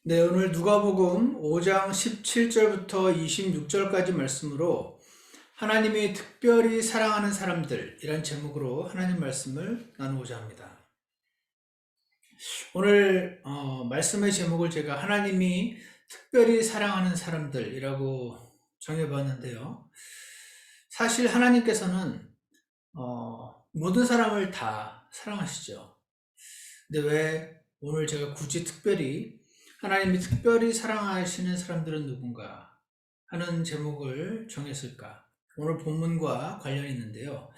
네, 오늘 누가복음 5장 17절부터 26절까지 말씀으로 하나님이 특별히 사랑하는 사람들 이란 제목으로 하나님 말씀을 나누고자 합니다. 오늘 말씀의 제목을 제가 하나님이 특별히 사랑하는 사람들이라고 정해봤는데요. 사실 하나님께서는 모든 사람을 다 사랑하시죠. 근데 왜 오늘 제가 굳이 특별히 하나님이 특별히 사랑하시는 사람들은 누군가 하는 제목을 정했을까? 오늘 본문과 관련이 있는데요.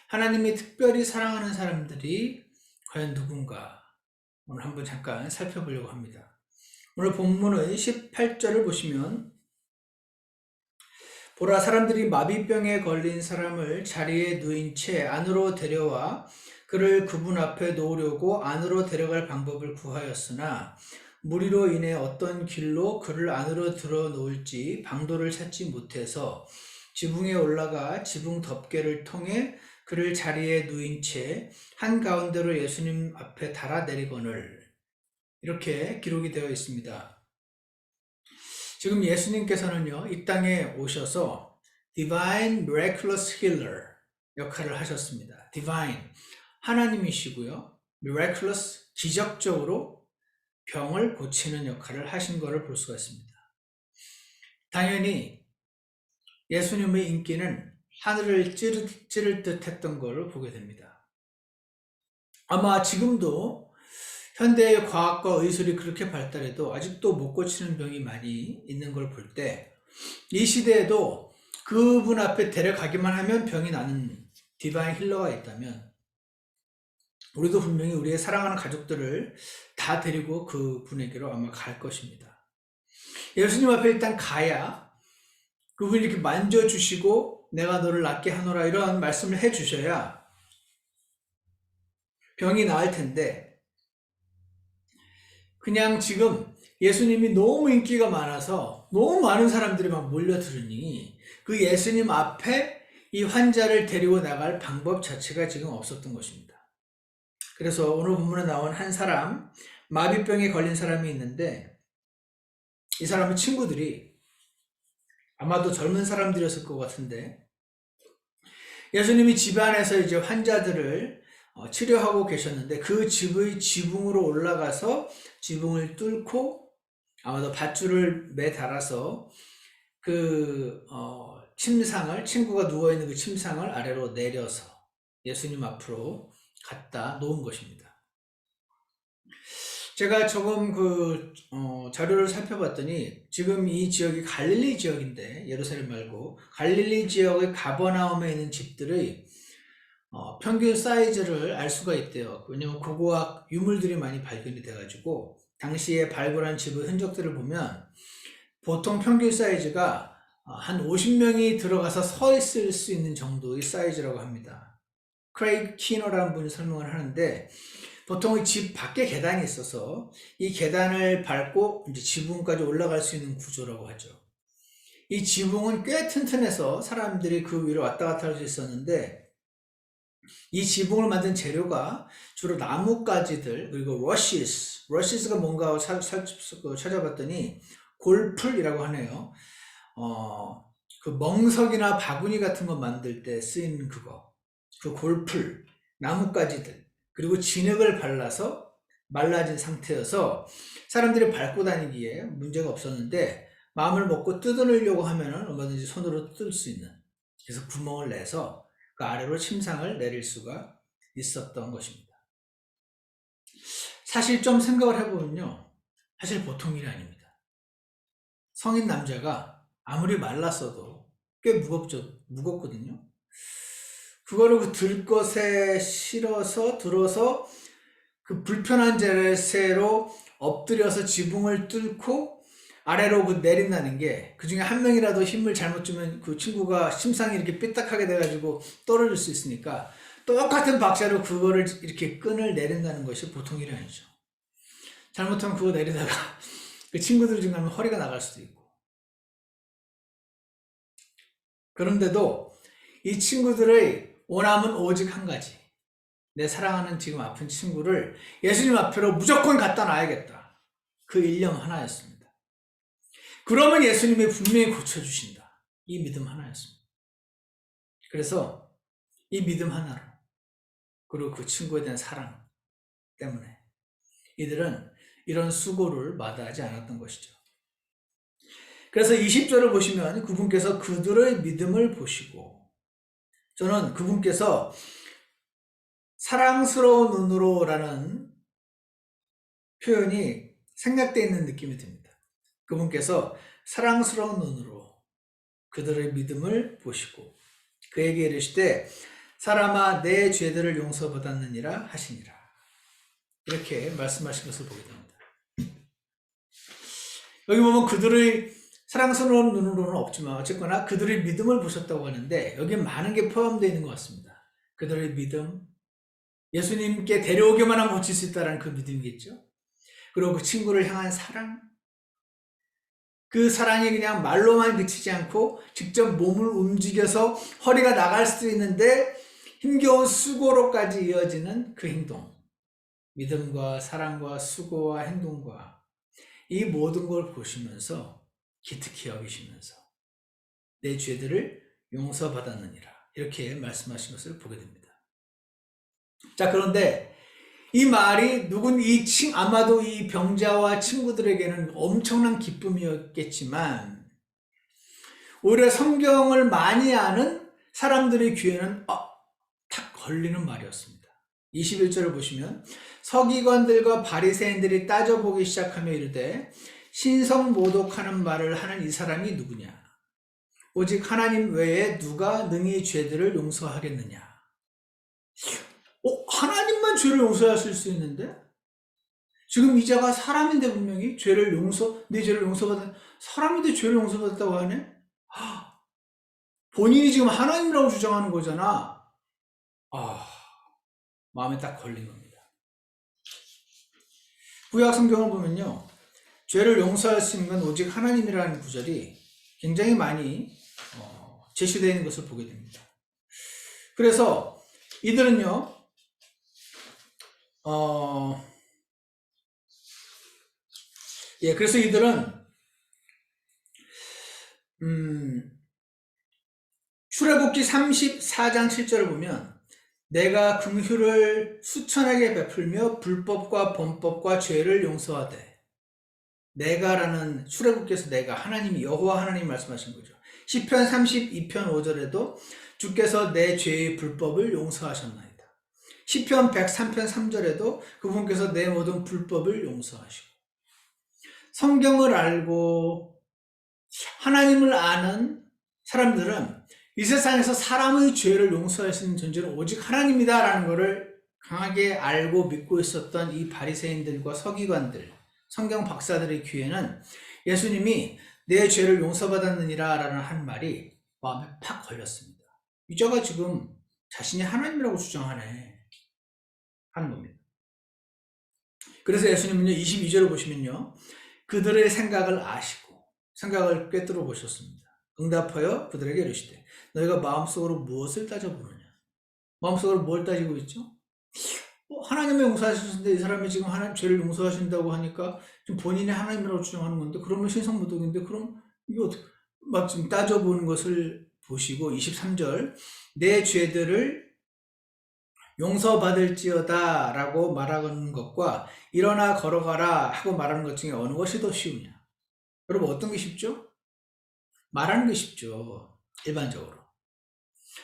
하나님이 특별히 사랑하는 사람들이 과연 누군가? 오늘 한번 잠깐 살펴보려고 합니다. 오늘 본문의 18절을 보시면 보라, 사람들이 마비병에 걸린 사람을 자리에 누인 채 안으로 데려와 그를 그분 앞에 놓으려고 안으로 데려갈 방법을 구하였으나 무리로 인해 어떤 길로 그를 안으로 들어 놓을지 방도를 찾지 못해서 지붕에 올라가 지붕 덮개를 통해 그를 자리에 누인 채 한가운데로 예수님 앞에 달아내리거늘, 이렇게 기록이 되어 있습니다. 지금 예수님께서는요, 이 땅에 오셔서 Divine Miraculous Healer 역할을 하셨습니다. Divine, 하나님이시고요. Miraculous, 기적적으로 병을 고치는 역할을 하신 것을 볼 수가 있습니다. 당연히 예수님의 인기는 하늘을 찌를 듯 했던 것을 보게 됩니다. 아마 지금도 현대의 과학과 의술이 그렇게 발달해도 아직도 못 고치는 병이 많이 있는 걸 볼 때 이 시대에도 그분 앞에 데려가기만 하면 병이 나는 디바인 힐러가 있다면 우리도 분명히 우리의 사랑하는 가족들을 다 데리고 그분에게로 아마 갈 것입니다. 예수님 앞에 일단 가야 그분이 이렇게 만져주시고 내가 너를 낫게 하노라 이런 말씀을 해주셔야 병이 나을 텐데, 그냥 지금 예수님이 너무 인기가 많아서 너무 많은 사람들이 막 몰려들으니 그 예수님 앞에 이 환자를 데리고 나갈 방법 자체가 지금 없었던 것입니다. 그래서 오늘 본문에 나온 한 사람, 마비병에 걸린 사람이 있는데 이 사람의 친구들이 아마도 젊은 사람들이었을 것 같은데 예수님이 집안에서 이제 환자들을 치료하고 계셨는데 그 집의 지붕으로 올라가서 지붕을 뚫고 아마도 밧줄을 매달아서 그 침상을, 친구가 누워있는 그 침상을 아래로 내려서 예수님 앞으로 갖다 놓은 것입니다. 제가 조금 자료를 살펴봤더니 지금 이 지역이 갈릴리 지역인데, 예루살렘 말고 갈릴리 지역의 가버나움에 있는 집들의 평균 사이즈를 알 수가 있대요. 왜냐면 고고학 유물들이 많이 발견이 돼가지고 당시에 발굴한 집의 흔적들을 보면 보통 평균 사이즈가 한 50명이 들어가서 서 있을 수 있는 정도의 사이즈라고 합니다. 크레이그 키너라는 분이 설명을 하는데 보통 집 밖에 계단이 있어서 이 계단을 밟고 이제 지붕까지 올라갈 수 있는 구조라고 하죠. 이 지붕은 꽤 튼튼해서 사람들이 그 위로 왔다 갔다 할 수 있었는데 이 지붕을 만든 재료가 주로 나뭇가지들, 그리고 러시스가 뭔가 찾아봤더니 골풀이라고 하네요. 그 멍석이나 바구니 같은 거 만들 때 쓰인 그 골풀, 나뭇가지들, 그리고 진흙을 발라서 말라진 상태여서 사람들이 밟고 다니기에 문제가 없었는데 마음을 먹고 뜯어내려고 하면은 얼마든지 손으로 뜯을 수 있는, 그래서 구멍을 내서 그 아래로 침상을 내릴 수가 있었던 것입니다. 사실 좀 생각을 해보면요, 사실 보통 일이 아닙니다. 성인 남자가 아무리 말랐어도 꽤 무겁거든요. 그거를 들 것에 실어서 들어서 그 불편한 자세로 엎드려서 지붕을 뚫고 아래로 내린다는 게, 그 중에 한 명이라도 힘을 잘못 주면 그 친구가 심상이 이렇게 삐딱하게 돼가지고 떨어질 수 있으니까 똑같은 박자로 그거를 이렇게 끈을 내린다는 것이 보통 일이 아니죠. 잘못하면 그거 내리다가 그 친구들 중에 하면 허리가 나갈 수도 있고. 그런데도 이 친구들의 원함은 오직 한 가지. 내 사랑하는 지금 아픈 친구를 예수님 앞으로 무조건 갖다 놔야겠다. 그 일념 하나였습니다. 그러면 예수님이 분명히 고쳐주신다. 이 믿음 하나였습니다. 그래서 이 믿음 하나로, 그리고 그 친구에 대한 사랑 때문에 이들은 이런 수고를 마다하지 않았던 것이죠. 그래서 20절을 보시면 그분께서 그들의 믿음을 보시고, 저는 그분께서 사랑스러운 눈으로라는 표현이 생략되어 있는 느낌이 듭니다. 그분께서 사랑스러운 눈으로 그들의 믿음을 보시고 그에게 이르시되 사람아 내 죄들을 용서받았느니라 하시니라. 이렇게 말씀하신 것을 보게 됩니다. 여기 보면 그들의 사랑스러운 눈으로는 없지만 어쨌거나 그들의 믿음을 보셨다고 하는데 여기에 많은 게 포함되어 있는 것 같습니다. 그들의 믿음, 예수님께 데려오기만 하면 고칠 수 있다는 그 믿음이겠죠. 그리고 그 친구를 향한 사랑, 그 사랑이 그냥 말로만 그치지 않고 직접 몸을 움직여서 허리가 나갈 수도 있는데 힘겨운 수고로까지 이어지는 그 행동, 믿음과 사랑과 수고와 행동과 이 모든 걸 보시면서 기특히 여기시면서 내 죄들을 용서받았느니라 이렇게 말씀하신 것을 보게 됩니다. 자, 그런데 이 말이 아마도 이 병자와 친구들에게는 엄청난 기쁨이었겠지만 오히려 성경을 많이 아는 사람들의 귀에는 탁 걸리는 말이었습니다. 21절을 보시면 서기관들과 바리새인들이 따져보기 시작하며 이르되 신성모독하는 말을 하는 이 사람이 누구냐? 오직 하나님 외에 누가 능히 죄들을 용서하겠느냐? 하나님만 죄를 용서하실 수 있는데? 지금 이 자가 사람인데 분명히 내 죄를 용서받은, 사람인데 죄를 용서받았다고 하네? 본인이 지금 하나님이라고 주장하는 거잖아. 마음에 딱 걸린 겁니다. 구약 성경을 보면요, 죄를 용서할 수 있는 건 오직 하나님이라는 구절이 굉장히 많이 제시되어 있는 것을 보게 됩니다. 그래서 이들은요, 그래서 이들은 출애굽기 34장 7절을 보면 내가 긍휼을 수천에게 베풀며 불법과 범법과 죄를 용서하되, 내가라는 출애굽기에서 내가 하나님이 여호와 하나님 말씀하신 거죠. 시편 32편 5절에도 주께서 내 죄의 불법을 용서하셨나이다. 시편 103편 3절에도 그분께서 내 모든 불법을 용서하시고, 성경을 알고 하나님을 아는 사람들은 이 세상에서 사람의 죄를 용서할 수 있는 존재는 오직 하나님이다라는 것을 강하게 알고 믿고 있었던 이 바리새인들과 서기관들, 성경 박사들의 귀에는 예수님이 내 죄를 용서받았느니라 라는 한 말이 마음에 팍 걸렸습니다. 이 자가 지금 자신이 하나님이라고 주장하네 하는 겁니다. 그래서 예수님은요, 22절을 보시면요, 그들의 생각을 아시고 생각을 꿰뚫어 보셨습니다. 응답하여 그들에게 이르시되 너희가 마음속으로 무엇을 따져보느냐? 마음속으로 뭘 따지고 있죠? 하나님의 용서하셨는데 이 사람이 지금 하나님 죄를 용서하신다고 하니까 지금 본인이 하나님이라고 주장하는 건데, 그러면 신성모독인데, 그럼 이거 어떻게 막 지금 따져보는 것을 보시고 23절 내 죄들을 용서받을지어다 라고 말하는 것과 일어나 걸어가라 하고 말하는 것 중에 어느 것이 더 쉬우냐? 여러분, 어떤 게 쉽죠? 말하는 게 쉽죠. 일반적으로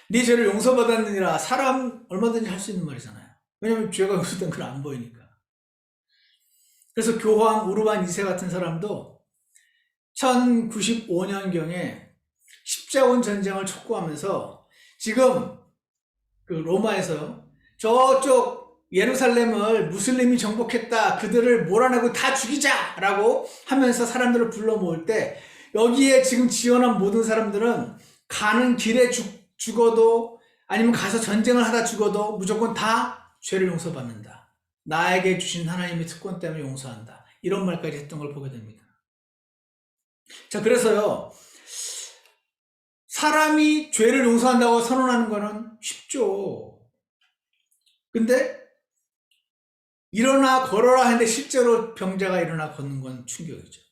네 죄를 용서받았느니라, 사람 얼마든지 할 수 있는 말이잖아요. 왜냐하면 죄가 용서된 걸 안 보이니까. 그래서 교황 우르반 2세 같은 사람도 1095년경에 십자군 전쟁을 촉구하면서 지금 그 로마에서 저쪽 예루살렘을 무슬림이 정복했다, 그들을 몰아내고 다 죽이자라고 하면서 사람들을 불러 모을 때 여기에 지금 지원한 모든 사람들은 가는 길에 죽어도 아니면 가서 전쟁을 하다 죽어도 무조건 다 죄를 용서받는다. 나에게 주신 하나님의 특권 때문에 용서한다. 이런 말까지 했던 걸 보게 됩니다. 자, 그래서요, 사람이 죄를 용서한다고 선언하는 거는 쉽죠. 근데 일어나 걸어라 하는데 실제로 병자가 일어나 걷는 건 충격이죠.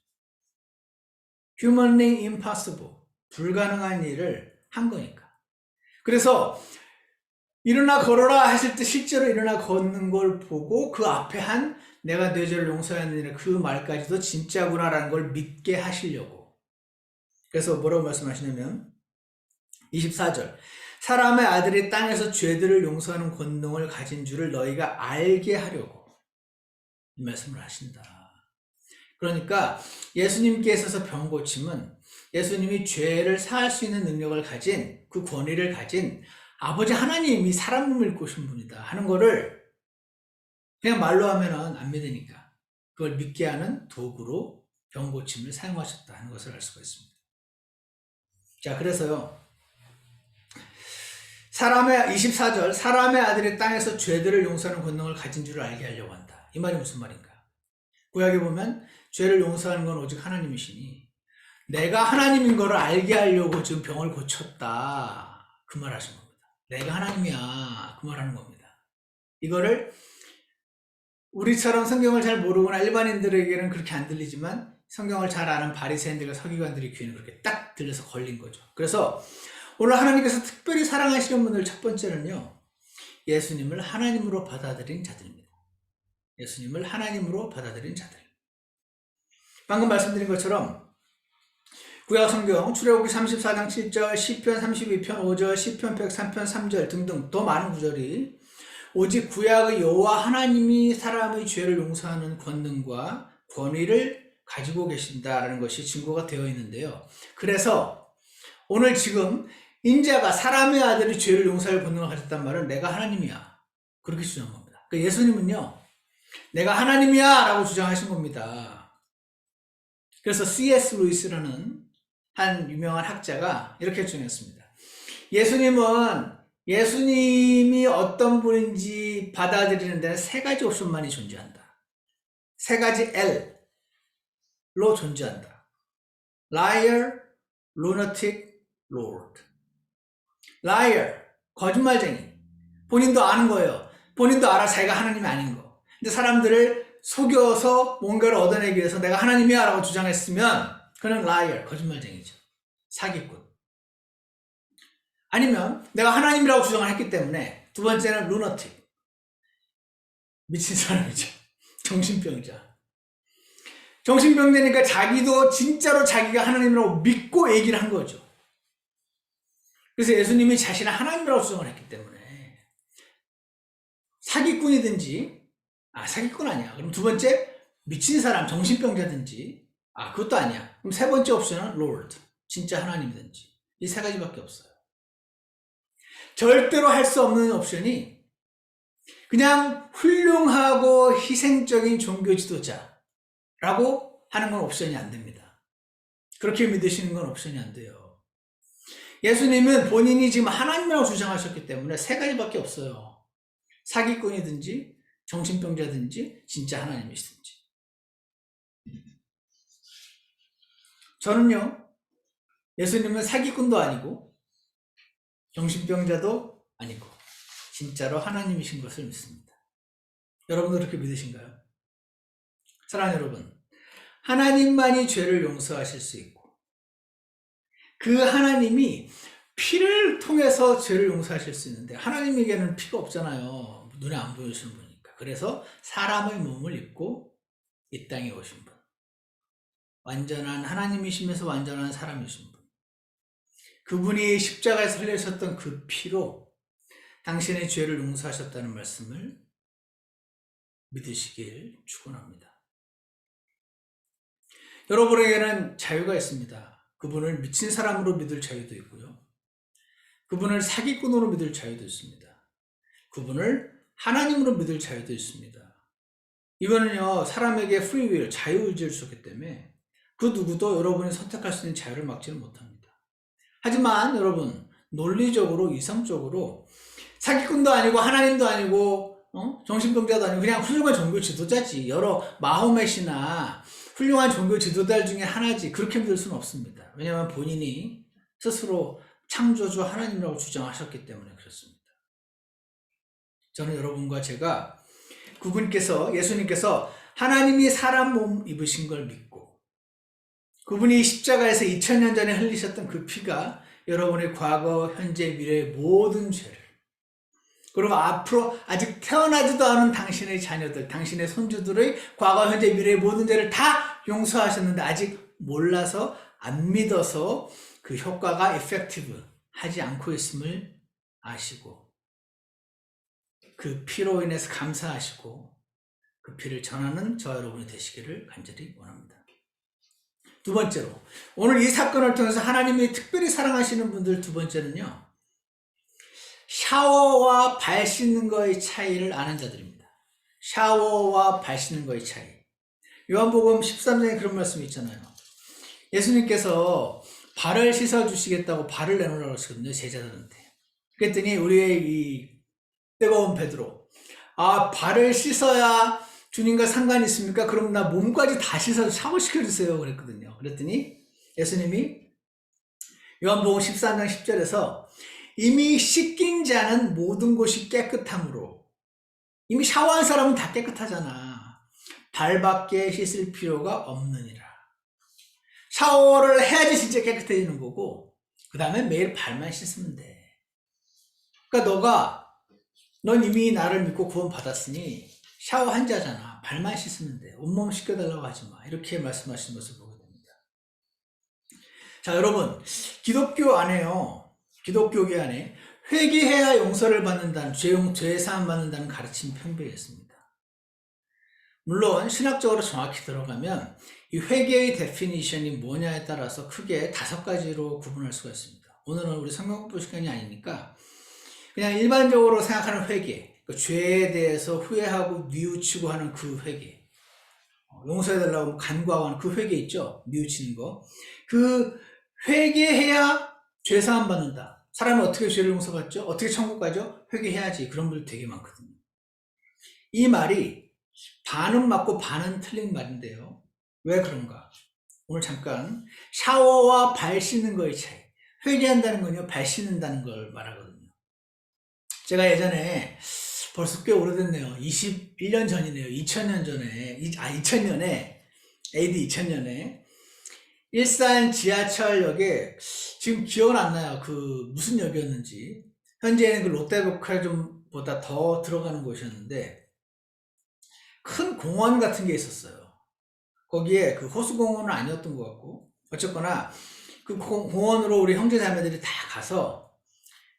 Humanly impossible. 불가능한 일을 한 거니까. 그래서 일어나 걸어라 했을 때 실제로 일어나 걷는 걸 보고 그 앞에 한 내가 네 죄를 용서하느니라 그 말까지도 진짜구나라는 걸 믿게 하시려고. 그래서 뭐라고 말씀하시냐면 24절 사람의 아들이 땅에서 죄들을 용서하는 권능을 가진 줄을 너희가 알게 하려고 이 말씀을 하신다. 그러니까 예수님께 있어서 병 고침은 예수님이 죄를 사할 수 있는 능력을 가진 그 권위를 가진 아버지 하나님이 사람 몸을 입고 오신 분이다 하는 거를 그냥 말로 하면은 안 믿으니까 그걸 믿게 하는 도구로 병 고침을 사용하셨다 하는 것을 알 수가 있습니다. 자, 그래서요. 24절 사람의 아들이 땅에서 죄들을 용서하는 권능을 가진 줄을 알게 하려고 한다. 이 말이 무슨 말인가? 구약에 보면 죄를 용서하는 건 오직 하나님이시니 내가 하나님인 거를 알게 하려고 지금 병을 고쳤다. 그 말 하신 겁니다. 내가 하나님이야. 그 말 하는 겁니다. 이거를 우리처럼 성경을 잘 모르거나 일반인들에게는 그렇게 안 들리지만 성경을 잘 아는 바리새인들과 서기관들의 귀에는 그렇게 딱 들려서 걸린 거죠. 그래서 오늘 하나님께서 특별히 사랑하시는 분들 첫 번째는요. 예수님을 하나님으로 받아들인 자들입니다. 예수님을 하나님으로 받아들인 자들. 방금 말씀드린 것처럼 구약 성경 출애굽기 34장 7절, 시편 32편 5절, 시편 103편 3절 등등 더 많은 구절이 오직 구약의 여호와 하나님이 사람의 죄를 용서하는 권능과 권위를 가지고 계신다라는 것이 증거가 되어 있는데요. 그래서 오늘 지금 인자가 사람의 아들이 죄를 용서할 권능을 가졌단 말은 내가 하나님이야. 그렇게 주장한 겁니다. 그러니까 예수님은요. 내가 하나님이야 라고 주장하신 겁니다. 그래서 C.S. 루이스라는 한 유명한 학자가 이렇게 주장했습니다. 예수님이 어떤 분인지 받아들이는 데는 세 가지 옵션만이 존재한다. 세 가지 L로 존재한다. Liar, Lunatic, Lord. Liar, 거짓말쟁이. 본인도 아는 거예요. 본인도 알아 자기가 하나님이 아닌 거. 근데 사람들을 속여서 뭔가를 얻어내기 위해서 내가 하나님이야 라고 주장했으면 그는 liar, 거짓말쟁이죠. 사기꾼. 아니면 내가 하나님이라고 주장을 했기 때문에 두 번째는 lunatic. 미친 사람이죠. 정신병자. 정신병자니까 자기도 진짜로 자기가 하나님이라고 믿고 얘기를 한 거죠. 그래서 예수님이 자신을 하나님이라고 주장을 했기 때문에 사기꾼이든지 사기꾼 아니야. 그럼 두 번째 미친 사람 정신병자든지 그것도 아니야. 그럼 세 번째 옵션은 Lord. 진짜 하나님이든지. 이 세 가지밖에 없어요. 절대로 할 수 없는 옵션이 그냥 훌륭하고 희생적인 종교 지도자라고 하는 건 옵션이 안 됩니다. 그렇게 믿으시는 건 옵션이 안 돼요. 예수님은 본인이 지금 하나님이라고 주장하셨기 때문에 세 가지밖에 없어요. 사기꾼이든지 정신병자든지 진짜 하나님이시든지. 저는요. 예수님은 사기꾼도 아니고 정신병자도 아니고 진짜로 하나님이신 것을 믿습니다. 여러분도 그렇게 믿으신가요? 사랑하는 여러분, 하나님만이 죄를 용서하실 수 있고 그 하나님이 피를 통해서 죄를 용서하실 수 있는데 하나님에게는 피가 없잖아요. 눈에 안 보이시는 분이니까. 그래서 사람의 몸을 입고 이 땅에 오신 분. 완전한 하나님이시면서 완전한 사람이신 분. 그분이 십자가에서 흘리셨던 그 피로 당신의 죄를 용서하셨다는 말씀을 믿으시길 축원합니다. 여러분에게는 자유가 있습니다. 그분을 미친 사람으로 믿을 자유도 있고요. 그분을 사기꾼으로 믿을 자유도 있습니다. 그분을 하나님으로 믿을 자유도 있습니다. 이거는요, 사람에게 free will, 자유의지를 주셨기 때문에 그 누구도 여러분이 선택할 수 있는 자유를 막지는 못합니다. 하지만 여러분, 논리적으로, 이성적으로 사기꾼도 아니고 하나님도 아니고 정신병자도 아니고 그냥 훌륭한 종교 지도자지. 여러 마호멧이나 훌륭한 종교 지도자들 중에 하나지. 그렇게 믿을 수는 없습니다. 왜냐하면 본인이 스스로 창조주 하나님이라고 주장하셨기 때문에 그렇습니다. 저는 여러분과 제가 예수님께서 하나님이 사람 몸 입으신 걸 믿고 그분이 십자가에서 2000년 전에 흘리셨던 그 피가 여러분의 과거, 현재, 미래의 모든 죄를 그리고 앞으로 아직 태어나지도 않은 당신의 자녀들, 당신의 손주들의 과거, 현재, 미래의 모든 죄를 다 용서하셨는데 아직 몰라서 안 믿어서 그 효과가 effective 하지 않고 있음을 아시고 그 피로 인해서 감사하시고 그 피를 전하는 저와 여러분이 되시기를 간절히 원합니다. 두 번째로 오늘 이 사건을 통해서 하나님이 특별히 사랑하시는 분들 두 번째는요. 샤워와 발 씻는 거의 차이를 아는 자들입니다. 샤워와 발 씻는 거의 차이. 요한복음 13장에 그런 말씀이 있잖아요. 예수님께서 발을 씻어주시겠다고 발을 내놓으라고 하시거든요. 제자들한테. 그랬더니 우리의 이 뜨거운 베드로 발을 씻어야 주님과 상관이 있습니까? 그럼 나 몸까지 다 씻어서 샤워시켜주세요. 그랬거든요. 그랬더니 예수님이 요한복음 13장 10절에서 이미 씻긴 자는 모든 곳이 깨끗함으로 이미 샤워한 사람은 다 깨끗하잖아. 발밖에 씻을 필요가 없느니라. 샤워를 해야지 진짜 깨끗해지는 거고 그 다음에 매일 발만 씻으면 돼. 그러니까 넌 이미 나를 믿고 구원 받았으니 샤워한 자잖아. 발만 씻으면 돼. 온몸 씻겨달라고 하지 마. 이렇게 말씀하신 것을 보게 됩니다. 자, 여러분, 기독교계 안에 회개해야 용서를 받는다는, 죄 사함 받는다는 가르침 편벽이 있습니다. 물론 신학적으로 정확히 들어가면 이 회개의 데피니션이 뭐냐에 따라서 크게 5가지로 구분할 수가 있습니다. 오늘은 우리 성경 공부 시간이 아니니까 그냥 일반적으로 생각하는 회개, 그 죄에 대해서 후회하고 뉘우치고 하는 그 회개, 용서해달라고 간구하고 하는 그 회개 있죠? 뉘우치는 거. 그 회개해야 죄사함 받는다. 사람이 어떻게 죄를 용서받죠? 어떻게 천국 가죠? 회개해야지. 그런 분들 되게 많거든요. 이 말이 반은 맞고 반은 틀린 말인데요. 왜 그런가? 오늘 잠깐 샤워와 발 씻는 거의 차이. 회개한다는 건요, 발 씻는다는 걸 말하거든요. 제가 예전에 벌써 꽤 오래됐네요. 21년 전이네요. 2000년에 AD 2000년에 일산 지하철역에 지금 기억은 안 나요. 그 무슨 역이었는지. 현재는 그 롯데백화점보다 더 들어가는 곳이었는데 큰 공원 같은 게 있었어요. 거기에 그 호수공원은 아니었던 것 같고 어쨌거나 그 공원으로 우리 형제자매들이 다 가서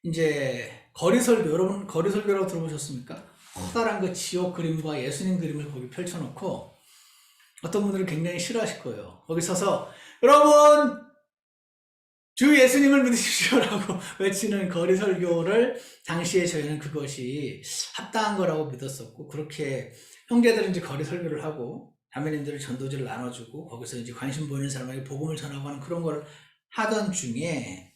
이제 거리설교, 여러분 거리설교라고 들어보셨습니까? 커다란 그 지옥 그림과 예수님 그림을 거기 펼쳐놓고 어떤 분들은 굉장히 싫어하실 거예요. 거기 서서 여러분 주 예수님을 믿으십시오라고 외치는 거리설교를 당시에 저희는 그것이 합당한 거라고 믿었었고 그렇게 형제들은 이제 거리설교를 하고 자매님들은 전도지를 나눠주고 거기서 이제 관심 보이는 사람에게 복음을 전하고 하는 그런 걸 하던 중에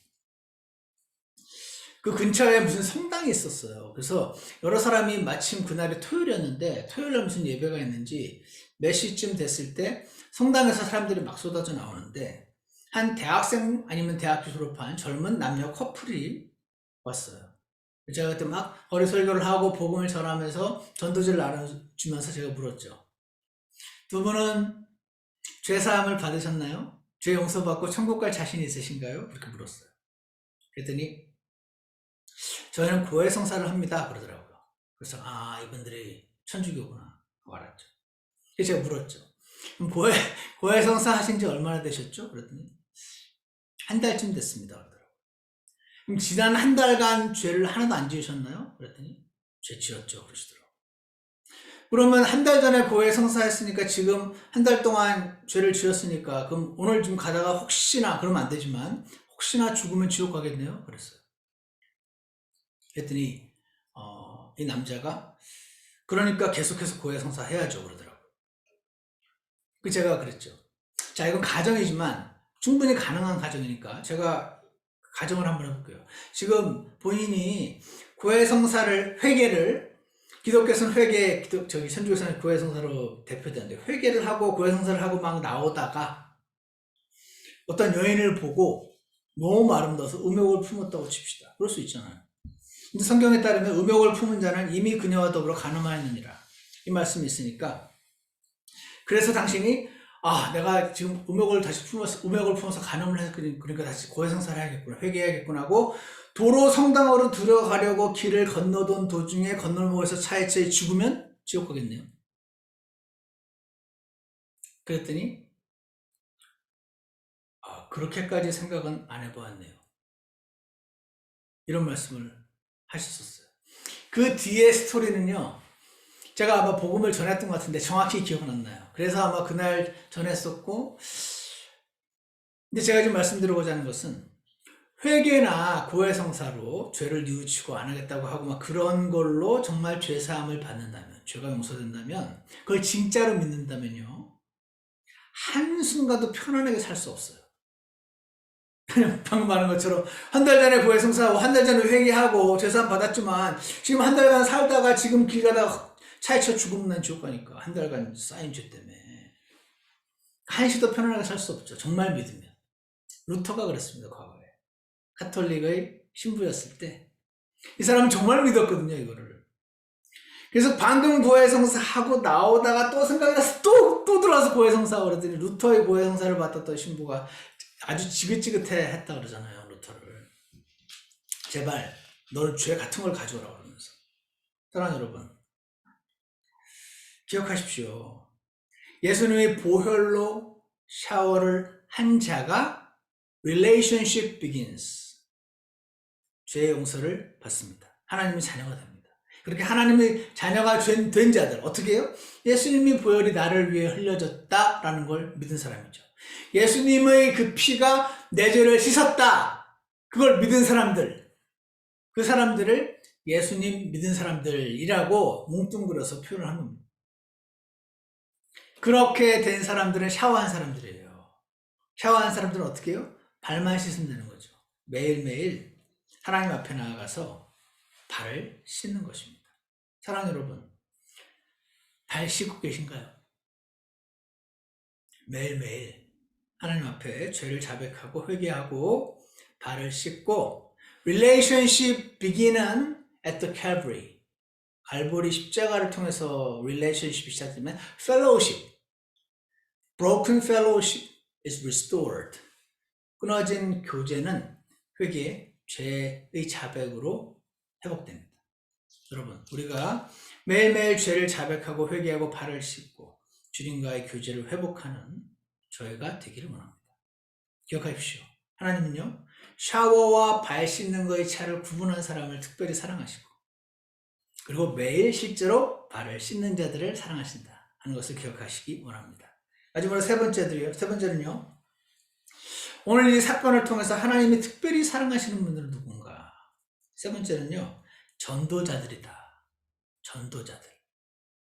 그 근처에 무슨 성당이 있었어요. 그래서 여러 사람이 마침 그날이 토요일이었는데 토요일에 무슨 예배가 있는지 몇 시쯤 됐을 때 성당에서 사람들이 막 쏟아져 나오는데 한 대학생 아니면 대학교 졸업한 젊은 남녀 커플이 왔어요. 제가 그때 막 거리 설교를 하고 복음을 전하면서 전도지를 나눠주면서 제가 물었죠. 두 분은 죄사함을 받으셨나요? 죄 용서받고 천국 갈 자신이 있으신가요? 그렇게 물었어요. 그랬더니 저희는 고해성사를 합니다. 그러더라고요. 그래서 이분들이 천주교구나 하고 알았죠. 그래서 제가 물었죠. 그럼 고해성사 하신 지 얼마나 되셨죠? 그랬더니 한 달쯤 됐습니다. 그러더라고요. 그럼 지난 한 달간 죄를 하나도 안 지으셨나요? 그랬더니 죄 지었죠. 그러시더라고요. 그러면 한 달 전에 고해성사했으니까 지금 한 달 동안 죄를 지었으니까 그럼 오늘 좀 가다가 혹시나 그러면 안 되지만 혹시나 죽으면 지옥 가겠네요. 그랬어요. 그랬더니 이 남자가 그러니까 계속해서 고해성사 해야죠 그러더라고요. 제가 그랬죠. 자, 이건 가정이지만 충분히 가능한 가정이니까 제가 가정을 한번 해볼게요. 지금 본인이 회개를 기독교에서는 천주교에서는 고해성사로 대표되는데 회개를 하고 고해성사를 하고 막 나오다가 어떤 여인을 보고 너무 아름다워서 음욕을 품었다고 칩시다. 그럴 수 있잖아요. 근데 성경에 따르면 음욕을 품은 자는 이미 그녀와 더불어 간음하였느니라. 이 말씀이 있으니까. 그래서 당신이 내가 지금 음욕을 품어서 간음을 해서 그러니까 다시 고해성사를 해야겠구나, 회개해야겠구나 하고 도로 성당으로 들어가려고 길을 건너던 도중에 건널목에서 차에 치여 죽으면 지옥 가겠네요. 그랬더니 그렇게까지 생각은 안 해보았네요. 이런 말씀을 하셨었어요. 그 뒤에 스토리는요, 제가 아마 복음을 전했던 것 같은데 정확히 기억은 안 나요. 그래서 아마 그날 전했었고, 근데 제가 지금 말씀드리고자 하는 것은 회개나 고해성사로 죄를 뉘우치고 안 하겠다고 하고 막 그런 걸로 정말 죄사함을 받는다면, 죄가 용서된다면, 그걸 진짜로 믿는다면요, 한순간도 편안하게 살 수 없어요. 방금 말한 것처럼 한 달 전에 고해성사하고 한 달 전에 회개하고 죄사함 받았지만 지금 한 달간 살다가 지금 길 가다가 차에 쳐 죽으면 난 지옥 가니까 한 달간 쌓인 죄 때문에 한시도 편안하게 살 수 없죠. 정말 믿으면. 루터가 그랬습니다. 과거에. 카톨릭의 신부였을 때 이 사람은 정말 믿었거든요. 이거를. 그래서 방금 고해성사하고 나오다가 또 생각이 나서 또 들어와서 고해성사하고 그랬더니 루터의 고해성사를 받았던 신부가 아주 지긋지긋해 했다 그러잖아요. 루터를. 제발 너는 죄 같은 걸 가져오라 그러면서. 사랑하는 여러분, 기억하십시오. 예수님의 보혈로 샤워를 한 자가 relationship begins. 죄의 용서를 받습니다. 하나님의 자녀가 됩니다. 그렇게 하나님의 자녀가 된 자들 어떻게 해요? 예수님의 보혈이 나를 위해 흘려졌다라는 걸 믿은 사람이죠. 예수님의 그 피가 내 죄를 씻었다. 그걸 믿은 사람들, 그 사람들을 예수님 믿은 사람들이라고 뭉뚱그려서 표현을 한 겁니다. 그렇게 된 사람들은 샤워한 사람들이에요. 샤워한 사람들은 어떻게 해요? 발만 씻으면 되는 거죠. 매일매일 하나님 앞에 나아가서 발을 씻는 것입니다. 사랑하는 여러분, 발 씻고 계신가요? 매일매일 하나님 앞에 죄를 자백하고 회개하고 발을 씻고 relationship begin은 at the Calvary. 갈보리 십자가를 통해서 relationship이 시작되면 fellowship, broken fellowship is restored. 끊어진 교제는 회개, 죄의 자백으로 회복됩니다. 여러분, 우리가 매일매일 죄를 자백하고 회개하고 발을 씻고 주님과의 교제를 회복하는 저희가 되기를 원합니다. 기억하십시오. 하나님은요, 샤워와 발 씻는 것의 차를 구분한 사람을 특별히 사랑하시고 그리고 매일 실제로 발을 씻는 자들을 사랑하신다 하는 것을 기억하시기 원합니다. 마지막으로 세 번째는요, 오늘 이 사건을 통해서 하나님이 특별히 사랑하시는 분들은 누군가? 세 번째는요, 전도자들이다.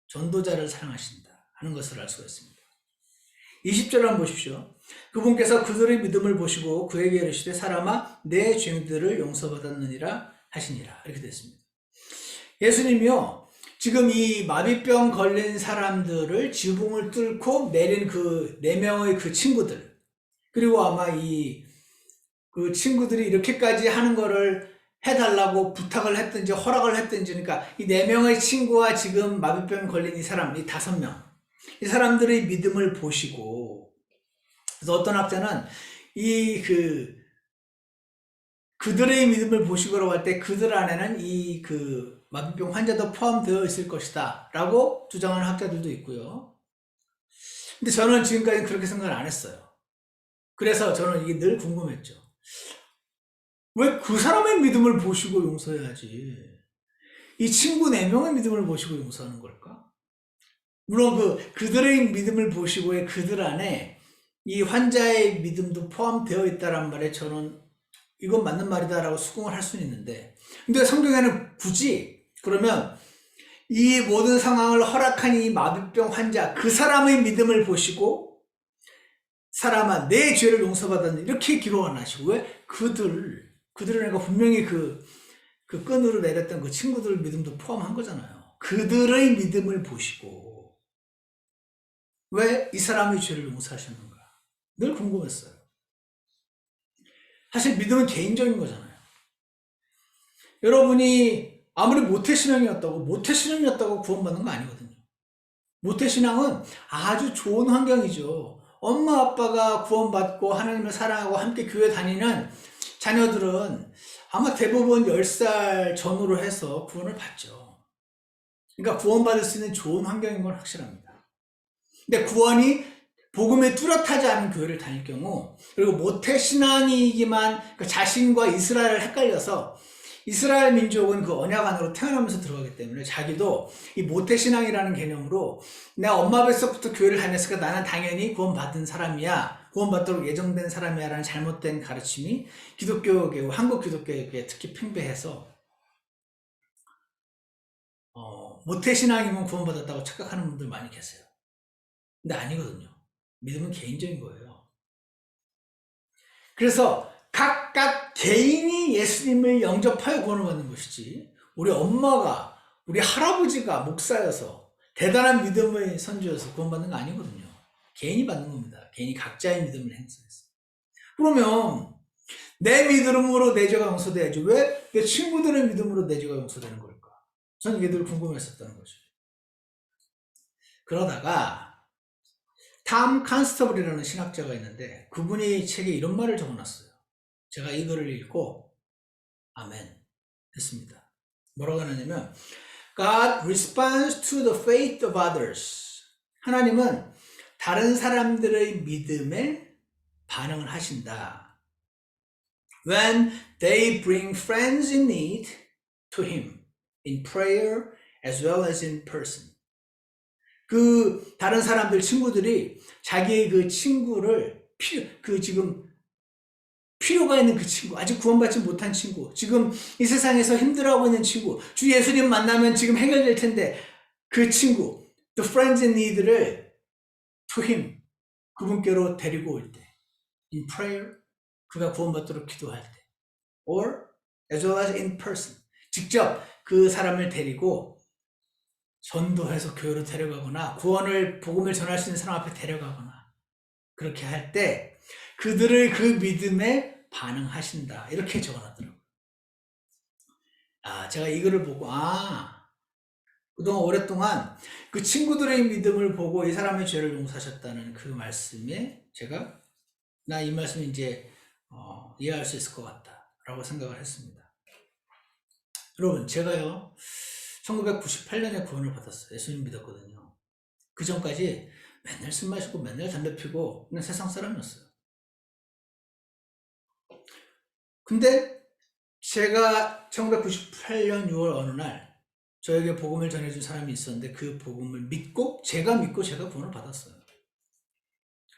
전도자를 사랑하신다 하는 것을 알 수가 있습니다. 20절을 한번 보십시오. 그분께서 그들의 믿음을 보시고 그에게 이르시되 사람아 내 죄들을 용서받았느니라 하시니라. 이렇게 됐습니다. 예수님이요, 지금 이 마비병 걸린 사람들을 지붕을 뚫고 내린 그 4명의 그 친구들, 그리고 아마 그 친구들이 이렇게까지 하는 거를 해달라고 부탁을 했든지 허락을 했든지, 그러니까 이 4명의 친구와 지금 마비병 걸린 이 사람, 이 5명, 이 사람들의 믿음을 보시고, 그래서 어떤 학자는 그들의 믿음을 보시고라고 할 때 그들 안에는 그 마비병 환자도 포함되어 있을 것이다 라고 주장하는 학자들도 있고요. 근데 저는 지금까지 그렇게 생각을 안 했어요. 그래서 저는 이게 늘 궁금했죠. 왜 그 사람의 믿음을 보시고 용서해야지 이 친구 4명의 믿음을 보시고 용서하는 걸까? 물론 그들의 믿음을 보시고의 그들 안에 이 환자의 믿음도 포함되어 있다란 말에 저는 이건 맞는 말이다라고 수긍을 할 수는 있는데, 근데 성경에는 굳이 그러면 이 모든 상황을 허락한 이 마비병 환자, 그 사람의 믿음을 보시고 사람아 내 죄를 용서받았느니 이렇게 기록 안 하시고, 왜 그들을 내가 분명히 그 끈으로 내렸던 그 친구들 믿음도 포함한 거잖아요. 그들의 믿음을 보시고 왜 이 사람의 죄를 용서하셨는가 늘 궁금했어요. 사실 믿음은 개인적인 거잖아요. 여러분이 아무리 모태신앙이었다고 구원받는 거 아니거든요. 모태신앙은 아주 좋은 환경이죠. 엄마 아빠가 구원받고 하나님을 사랑하고 함께 교회 다니는 자녀들은 아마 대부분 10살 전후로 해서 구원을 받죠. 그러니까 구원받을 수 있는 좋은 환경인 건 확실합니다. 근데 구원이 복음에 뚜렷하지 않은 교회를 다닐 경우, 그리고 모태신앙이기만 그러니까 자신과 이스라엘을 헷갈려서 이스라엘 민족은 그 언약 안으로 태어나면서 들어가기 때문에 자기도 이 모태신앙이라는 개념으로 내가 엄마 뱃속부터 교회를 다녔으니까 나는 당연히 구원받은 사람이야, 구원받도록 예정된 사람이야 라는 잘못된 가르침이 기독교계, 한국 기독교에 특히 팽배해서 모태신앙이면 구원받았다고 착각하는 분들 많이 계세요. 근데 아니거든요. 믿음은 개인적인 거예요. 그래서 각각 개인이 예수님을 영접하여 구원을 받는 것이지, 우리 엄마가, 우리 할아버지가 목사여서 대단한 믿음의 선주여서 구원받는 거 아니거든요. 개인이 받는 겁니다. 개인이 각자의 믿음을 행사해서. 그러면 내 믿음으로 내 죄가 용서돼야지 왜 내 친구들의 믿음으로 내 죄가 용서되는 걸까? 저는 이게 늘 궁금했었다는 거죠. 그러다가 탐 칸스터블이라는 신학자가 있는데 그분이 책에 이런 말을 적어놨어요. 제가 이 글을 읽고 아멘 했습니다. 뭐라고 하냐면 God responds to the faith of others. 하나님은 다른 사람들의 믿음에 반응을 하신다. When they bring friends in need to Him in prayer as well as in person. 그 다른 사람들 친구들이 자기의 그 친구를 지금 필요가 있는 그 친구, 아직 구원받지 못한 친구, 지금 이 세상에서 힘들어하고 있는 친구, 주 예수님 만나면 지금 해결될 텐데 그 친구, the friends in need를 to him, 그분께로 데리고 올 때, in prayer, 그가 구원받도록 기도할 때, or as well as in person, 직접 그 사람을 데리고 전도해서 교회로 데려가거나 복음을 전할 수 있는 사람 앞에 데려가거나 그렇게 할 때 그들의 그 믿음에 반응하신다. 이렇게 적어놨더라고요. 제가 이 글을 보고 그동안 오랫동안 그 친구들의 믿음을 보고 이 사람의 죄를 용서하셨다는 그 말씀에 제가 이 말씀 이제 이해할 수 있을 것 같다 라고 생각을 했습니다. 여러분, 제가요 1998년에 구원을 받았어요. 예수님 믿었거든요. 그 전까지 맨날 술 마시고 맨날 담배 피고 그냥 세상 사람이었어요. 근데 제가 1998년 6월 어느 날 저에게 복음을 전해준 사람이 있었는데 그 복음을 믿고 제가 구원을 받았어요.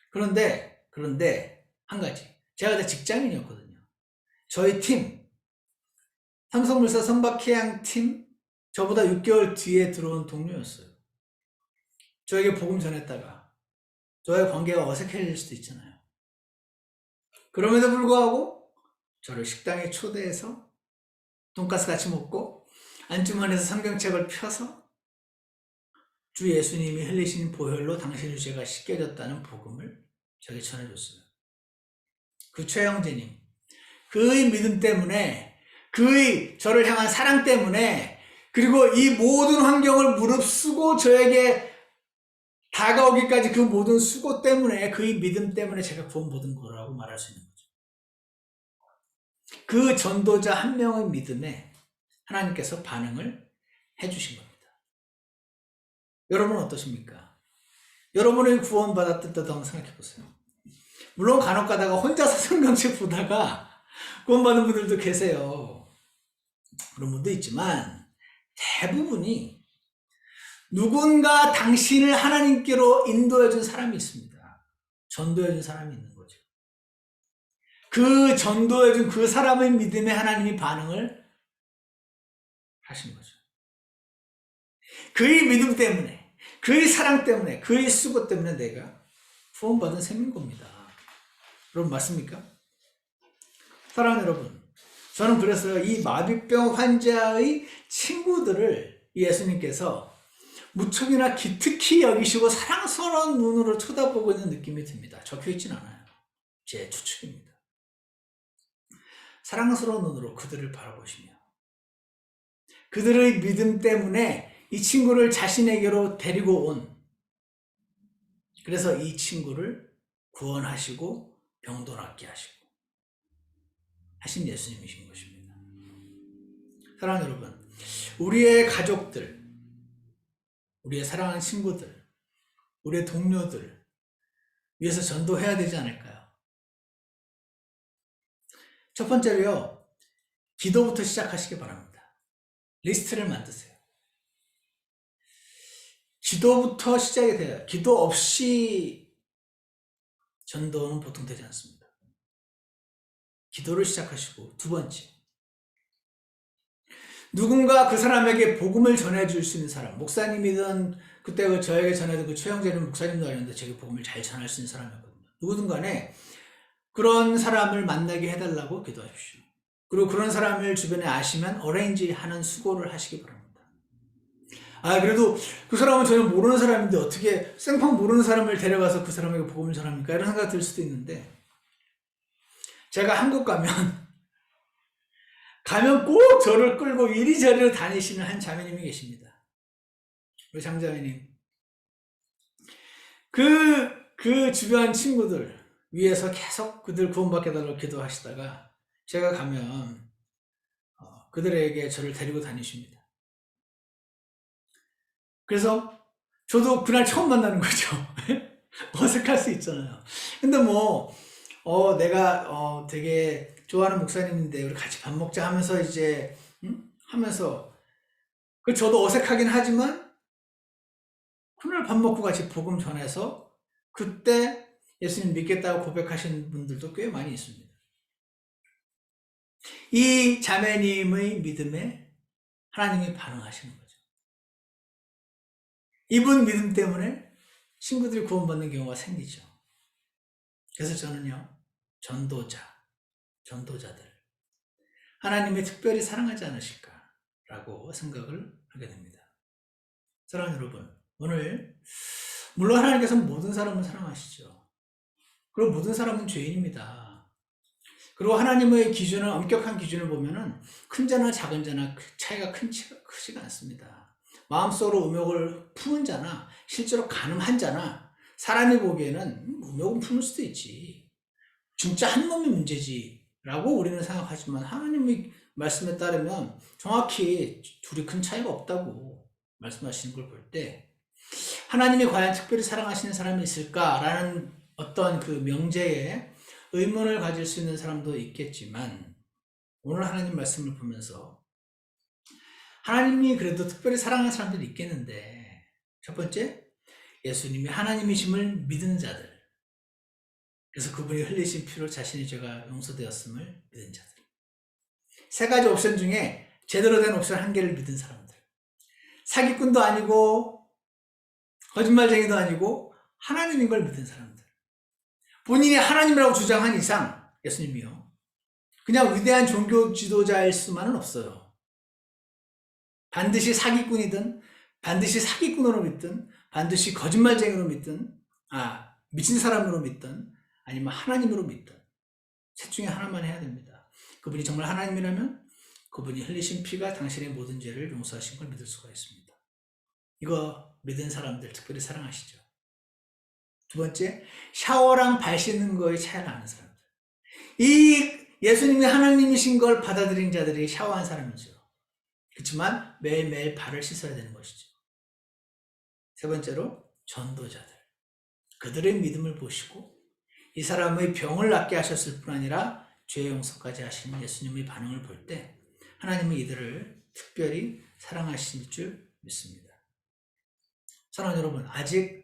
그런데 한 가지, 제가 그때 직장인이었거든요. 저희 팀, 삼성물산 선박해양 팀, 저보다 6개월 뒤에 들어온 동료였어요. 저에게 복음 전했다가 저의 관계가 어색해질 수도 있잖아요. 그럼에도 불구하고 저를 식당에 초대해서 돈가스 같이 먹고 안주머니에서 성경책을 펴서 주 예수님이 흘리신 보혈로 당신의 죄가 씻겨졌다는 복음을 저에게 전해줬어요. 그 최영재님, 그의 믿음 때문에, 그의 저를 향한 사랑 때문에, 그리고 이 모든 환경을 무릅쓰고 저에게 다가오기까지 그 모든 수고 때문에, 그의 믿음 때문에 제가 구원받은 거라고 말할 수 있는 거죠. 그 전도자 한 명의 믿음에 하나님께서 반응을 해주신 겁니다. 여러분은 어떠십니까? 여러분의 구원받았던 때도 한번 생각해 보세요. 물론 간혹 가다가 혼자서 성경책 보다가 구원받은 분들도 계세요. 그런 분도 있지만 대부분이 누군가 당신을 하나님께로 인도해준 사람이 있습니다. 전도해준 사람이 있는 거죠. 그 전도해준 그 사람의 믿음에 하나님이 반응을 하신 거죠. 그의 믿음 때문에, 그의 사랑 때문에, 그의 수고 때문에 내가 구원받은 셈인 겁니다. 여러분 맞습니까? 사랑하는 여러분, 저는 그래서 이 마비병 환자의 친구들을 예수님께서 무척이나 기특히 여기시고 사랑스러운 눈으로 쳐다보고 있는 느낌이 듭니다. 적혀있진 않아요. 제 추측입니다. 사랑스러운 눈으로 그들을 바라보시며 그들의 믿음 때문에 이 친구를 자신에게로 데리고 온 그래서 이 친구를 구원하시고 병도 낫게 하시고 하신 예수님이신 것입니다. 사랑하는 여러분, 우리의 가족들, 우리의 사랑하는 친구들, 우리의 동료들 위해서 전도해야 되지 않을까요? 첫 번째로요, 기도부터 시작하시기 바랍니다. 리스트를 만드세요. 기도부터 시작이 돼요. 기도 없이 전도는 보통 되지 않습니다. 기도를 시작하시고, 두 번째, 누군가 그 사람에게 복음을 전해줄 수 있는 사람, 목사님이든 그때 저에게 전해준 그 최영재는 목사님도 아니었는데 제게 복음을 잘 전할 수 있는 사람이었거든요. 누구든 간에 그런 사람을 만나게 해달라고 기도하십시오. 그리고 그런 사람을 주변에 아시면 어레인지하는 수고를 하시기 바랍니다. 그래도 그 사람은 전혀 모르는 사람인데 어떻게 생판 모르는 사람을 데려가서 그 사람에게 복음을 전합니까? 이런 생각 들 수도 있는데, 제가 한국 가면 꼭 저를 끌고 이리저리로 다니시는 한 자매님이 계십니다. 우리 장자매님. 그 주변 친구들 위해서 계속 그들 구원받게 해달라고 기도하시다가 제가 가면 그들에게 저를 데리고 다니십니다. 그래서 저도 그날 처음 만나는 거죠. 어색할 수 있잖아요. 근데 내가 되게 좋아하는 목사님인데 우리 같이 밥 먹자 하면서 이제 하면서 저도 어색하긴 하지만 그날 밥 먹고 같이 복음 전해서 그때 예수님 믿겠다고 고백하신 분들도 꽤 많이 있습니다. 이 자매님의 믿음에 하나님이 반응하시는 거죠. 이분 믿음 때문에 친구들이 구원받는 경우가 생기죠. 그래서 저는요, 전도자들 하나님이 특별히 사랑하지 않으실까라고 생각을 하게 됩니다. 사랑하는 여러분, 오늘 물론 하나님께서는 모든 사람을 사랑하시죠. 그리고 모든 사람은 죄인입니다. 그리고 하나님의 기준은, 엄격한 기준을 보면은 큰 자나 작은 자나 차이가 크지가 않습니다. 마음속으로 음욕을 품은 자나 실제로 간음한 자나 사람이 보기에는 음욕은 품을 수도 있지, 진짜 한 놈이 문제지 라고 우리는 생각하지만 하나님의 말씀에 따르면 정확히 둘이 큰 차이가 없다고 말씀하시는 걸 볼 때 하나님이 과연 특별히 사랑하시는 사람이 있을까라는 어떤 그 명제에 의문을 가질 수 있는 사람도 있겠지만, 오늘 하나님 말씀을 보면서 하나님이 그래도 특별히 사랑하는 사람들이 있겠는데, 첫 번째, 예수님이 하나님이심을 믿는 자들, 그래서 그분이 흘리신 피로 자신의 죄가 용서되었음을 믿는 자들. 세 가지 옵션 중에 제대로 된 옵션 한 개를 믿은 사람들. 사기꾼도 아니고 거짓말쟁이도 아니고 하나님인 걸 믿은 사람들. 본인이 하나님이라고 주장한 이상 예수님이요, 그냥 위대한 종교 지도자일 수만은 없어요. 반드시 사기꾼이든 반드시 사기꾼으로 믿든 반드시 거짓말쟁이로 믿든 미친 사람으로 믿든 아니면 하나님으로 믿든 셋 중에 하나만 해야 됩니다. 그분이 정말 하나님이라면 그분이 흘리신 피가 당신의 모든 죄를 용서하신 걸 믿을 수가 있습니다. 이거 믿은 사람들 특별히 사랑하시죠. 두 번째, 샤워랑 발 씻는 거에 차이를 아는 사람들. 이 예수님이 하나님이신 걸 받아들인 자들이 샤워한 사람이죠. 그렇지만 매일매일 발을 씻어야 되는 것이죠. 세 번째로, 전도자들. 그들의 믿음을 보시고 이 사람의 병을 낫게 하셨을 뿐 아니라 죄 용서까지 하시는 예수님의 반응을 볼 때 하나님은 이들을 특별히 사랑하실 줄 믿습니다. 사랑하는 여러분, 아직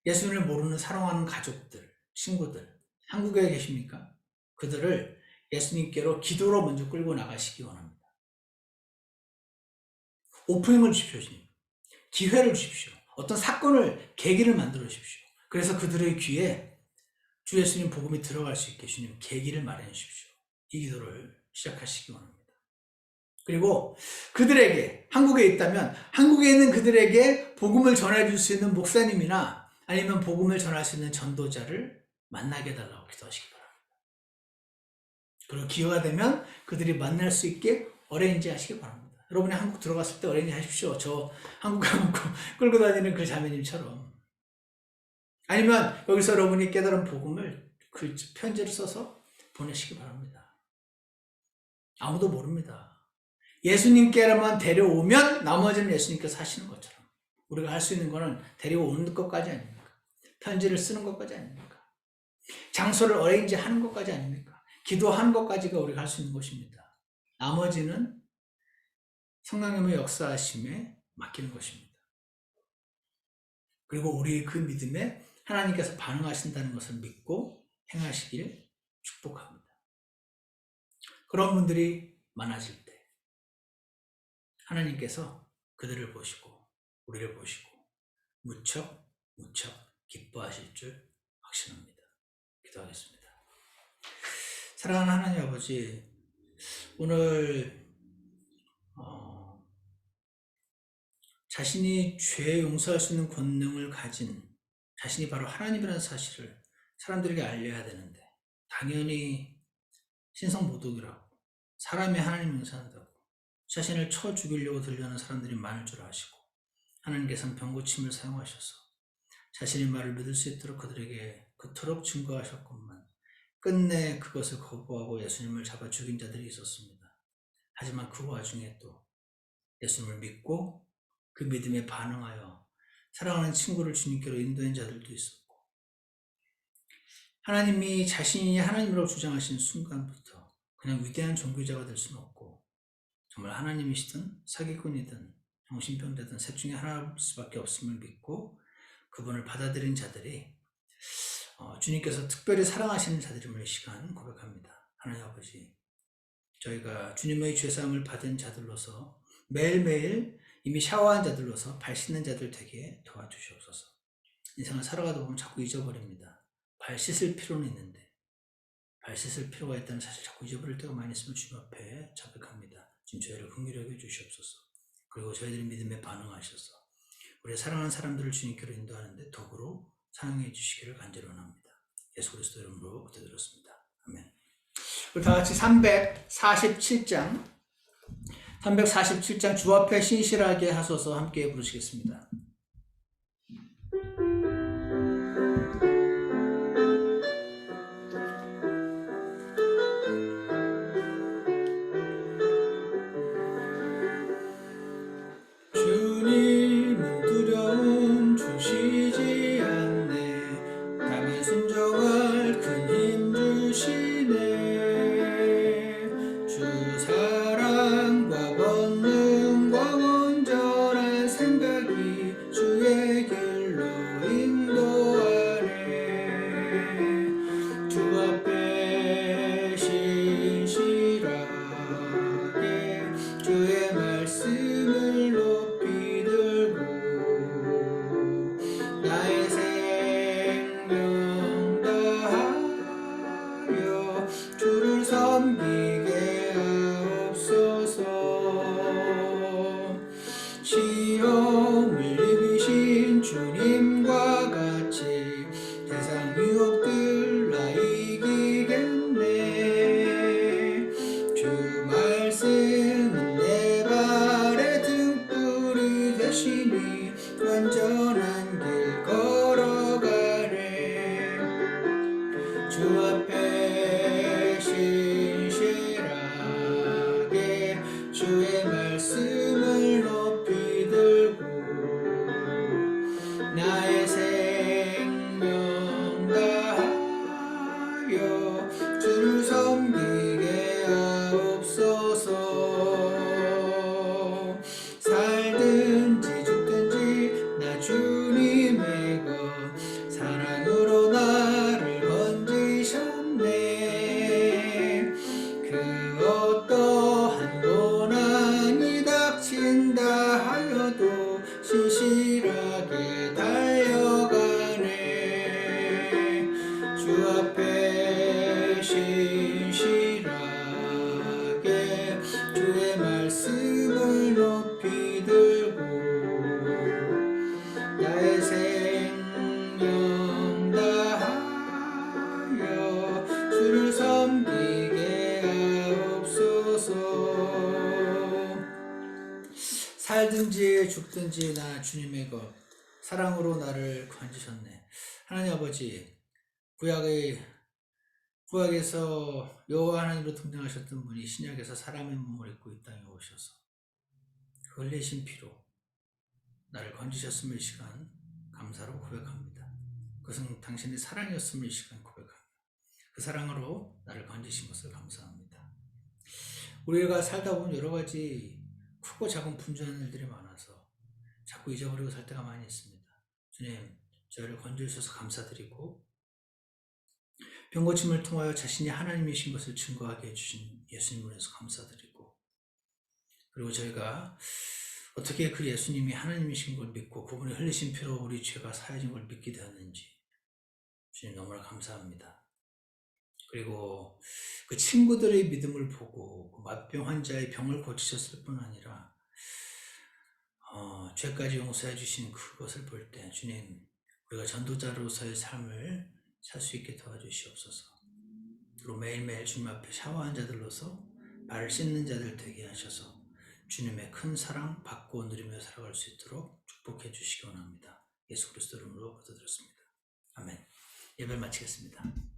예수님을 모르는 사랑하는 가족들, 친구들 한국에 계십니까? 그들을 예수님께로 기도로 먼저 끌고 나가시기 원합니다. 오프닝을 주십시오. 기회를 주십시오. 어떤 사건을, 계기를 만들어 주십시오. 그래서 그들의 귀에 주 예수님 복음이 들어갈 수 있게 주님 계기를 마련해 주십시오. 이 기도를 시작하시기 원합니다. 그리고 그들에게, 한국에 있다면 한국에 있는 그들에게 복음을 전해줄 수 있는 목사님이나 아니면 복음을 전할 수 있는 전도자를 만나게 해달라고 기도하시기 바랍니다. 그리고 기회가 되면 그들이 만날 수 있게 어레인지 하시기 바랍니다. 여러분이 한국 들어갔을 때 어레인지 하십시오. 저 한국 가면 끌고 다니는 그 자매님처럼. 아니면 여기서 여러분이 깨달은 복음을 편지를 써서 보내시기 바랍니다. 아무도 모릅니다. 예수님께만 데려오면 나머지는 예수님께서 하시는 것처럼 우리가 할 수 있는 거는 데려오는 것까지 아닙니까? 편지를 쓰는 것까지 아닙니까? 장소를 어레인지 하는 것까지 아닙니까? 기도하는 것까지가 우리가 할 수 있는 것입니다. 나머지는 성령님의 역사하심에 맡기는 것입니다. 그리고 우리 그 믿음에 하나님께서 반응하신다는 것을 믿고 행하시길 축복합니다. 그런 분들이 많아질 때 하나님께서 그들을 보시고 우리를 보시고 무척 기뻐하실 줄 확신합니다. 기도하겠습니다. 사랑하는 하나님 아버지, 오늘 자신이 죄 용서할 수 있는 권능을 가진 자신이 바로 하나님이라는 사실을 사람들에게 알려야 되는데 당연히 신성모독이라고 사람이 하나님 용서한다고 자신을 쳐 죽이려고 들려는 사람들이 많을 줄 아시고 하나님께서는 병고침을 사용하셔서 자신의 말을 믿을 수 있도록 그들에게 그토록 증거하셨건만 끝내 그것을 거부하고 예수님을 잡아 죽인 자들이 있었습니다. 하지만 그 와중에 또 예수님을 믿고 그 믿음에 반응하여 사랑하는 친구를 주님께로 인도한 자들도 있었고 하나님이 자신이 하나님이라고 주장하신 순간부터 그냥 위대한 종교자가 될 수는 없고 정말 하나님이시든 사기꾼이든 정신병자든 셋 중에 하나일 수밖에 없음을 믿고 그분을 받아들인 자들이 주님께서 특별히 사랑하시는 자들임을 이 시간 고백합니다. 하나님 아버지, 저희가 주님의 죄사함을 받은 자들로서 매일매일 이미 샤워한 자들로서 발 씻는 자들 되게 도와주시옵소서. 인생을 살아가다 보면 자꾸 잊어버립니다. 발 씻을 필요는 있는데 발 씻을 필요가 있다는 사실 자꾸 잊어버릴 때가 많이 있으면 주님 앞에 자백합니다. 주님 저희를 긍휼히 여겨 주시옵소서. 그리고 저희들이 믿음에 반응하셔서 우리 사랑하는 사람들을 주님께로 인도하는데 더불어 사용해 주시기를 간절히 원합니다. 예수 그리스도 이름으로 기도드렸습니다. 아멘. 우리 다 같이 347장 주 앞에 신실하게 하소서 함께 부르시겠습니다. 주님은 두려움 주시지 않네. 다만 순종할 큰 힘 주시네. 주 사랑과 권능과 온전한 생각이 주의 길로 인도하네. 주 앞에 신실하게 주의 말씀을 높이 들고 나의 생명 다하여 주를 섬기게 하옵소서. 시험을 이기신 주님과 같이 세상 유혹들 나 이기겠네. 주 말씀은 내 발의 등불이 되시니 완전한 길 걸어가네. 주 앞에 신실하게 주의 말씀을 높이 들고 나의 생명 다하여 주를 섬기게 하옵소서. 살든지 죽든지 나 주님의 것 사랑으로 나를 건지셨네. 그 어떠한 고난이 닥친다 하여도 신실하게 달려가네. 주 앞에 신실하게 주의 말씀을 높이 들고 나의 생명 다하여 주를 섬기게 하옵소서. 살든지 죽든지 나 주님의 것 사랑으로 나를 건지셨네. 하나님 아버지, 구약에서 여호와 하나님으로 등장하셨던 분이 신약에서 사람의 몸을 입고 이 땅에 오셔서 그 흘리신 피로 나를 건지셨음을 이 시간 감사로 고백합니다. 그것은 당신의 사랑이었음을 이 시간 고백합니다. 그 사랑으로 나를 건지신 것을 감사합니다. 우리가 살다 보면 여러 가지 크고 작은 분주한 일들이 많아서 자꾸 잊어버리고 살 때가 많이 있습니다. 주님, 저희를 건져주셔서 감사드리고 병고침을 통하여 자신이 하나님이신 것을 증거하게 해주신 예수님을 위해서 감사드리고, 그리고 저희가 어떻게 그 예수님이 하나님이신 걸 믿고 그분이 흘리신 피로 우리 죄가 사해진 걸 믿게 되었는지 주님 너무나 감사합니다. 그리고 그 친구들의 믿음을 보고 그 맛병 환자의 병을 고치셨을 뿐 아니라 죄까지 용서해 주신 그것을 볼 때 주님, 우리가 전도자로서의 삶을 살 수 있게 도와주시옵소서. 그리고 매일매일 주님 앞에 샤워한 자들로서 발을 씻는 자들 되게 하셔서 주님의 큰 사랑 받고 누리며 살아갈 수 있도록 축복해 주시기 원합니다. 예수 그리스도 이름으로 기도드렸습니다. 아멘. 예배를 마치겠습니다.